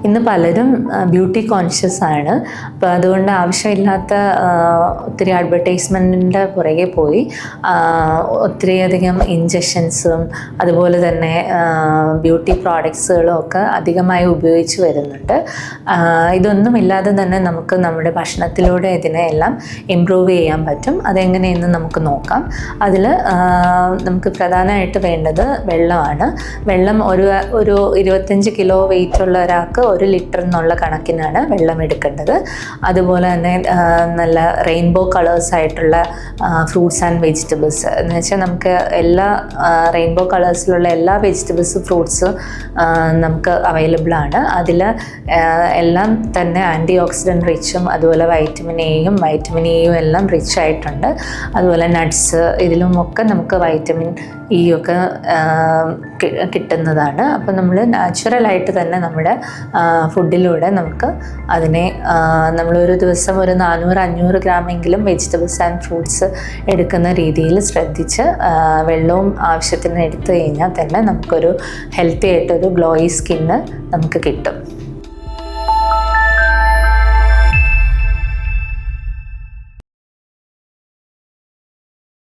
ഇന്ന് പലരും beauty conscious ആണ്. അപ്പോൾ അതുകൊണ്ട് ആവശ്യമില്ലാത്ത ഒത്തിരി അഡ്വർടൈസ്മെൻറ്റിൻ്റെ പുറകെ പോയി ഒത്തിരിയധികം ഇഞ്ചക്ഷൻസും അതുപോലെ തന്നെ ബ്യൂട്ടി പ്രോഡക്ട്സുകളും ഒക്കെ അധികമായി ഉപയോഗിച്ച് വരുന്നുണ്ട്. ഇതൊന്നുമില്ലാതെ തന്നെ നമുക്ക് നമ്മുടെ ഭക്ഷണത്തിലൂടെ ഇതിനെ എല്ലാം ഇമ്പ്രൂവ് ചെയ്യാൻ പറ്റും. അതെങ്ങനെയെന്ന് നമുക്ക് നോക്കാം. അതിൽ നമുക്ക് പ്രധാനമായിട്ട് വേണ്ടത് വെള്ളമാണ്. വെള്ളം ഒരു 25 കിലോ വെയിറ്റ് ഉള്ള ഒരാൾക്ക് 1 ലിറ്റർ എന്നുള്ള കണക്കിനാണ് വെള്ളം എടുക്കേണ്ടത്. അതുപോലെ തന്നെ നല്ല റെയിൻബോ കളേഴ്സ് ആയിട്ടുള്ള ഫ്രൂട്ട്സ് ആൻഡ് വെജിറ്റബിൾസ് എന്ന് വെച്ചാൽ നമുക്ക് എല്ലാ റെയിൻബോ കളേഴ്സിലുള്ള എല്ലാ വെജിറ്റബിൾസും ഫ്രൂട്ട്സും നമുക്ക് അവൈലബിൾ ആണ്. അതിൽ എല്ലാം തന്നെ ആൻറ്റി ഓക്സിഡൻറ്റ് റിച്ചും അതുപോലെ വൈറ്റമിൻ എയും വൈറ്റമിൻ ഇയും എല്ലാം റിച്ച് ആയിട്ടുണ്ട്. അതുപോലെ നട്ട്സ് ഇതിലുമൊക്കെ നമുക്ക് വൈറ്റമിൻ ഇ ഒക്കെ കിട്ടുന്നതാണ്. അപ്പോൾ നമ്മൾ നാച്ചുറലായിട്ട് തന്നെ നമ്മുടെ ഫുഡിലൂടെ നമുക്ക് അതിനെ നമ്മളൊരു ദിവസം ഒരു 400-500 ഗ്രാമെങ്കിലും വെജിറ്റബിൾസ് ആൻഡ് ഫ്രൂട്ട്സ് എടുക്കുന്ന രീതിയിൽ ശ്രദ്ധിച്ച് വെള്ളവും ആവശ്യത്തിന് എടുത്തു കഴിഞ്ഞാൽ തന്നെ നമുക്കൊരു ഹെൽത്തി ആയിട്ടൊരു ഗ്ലോയി സ്കിന്ന് നമുക്ക് കിട്ടും.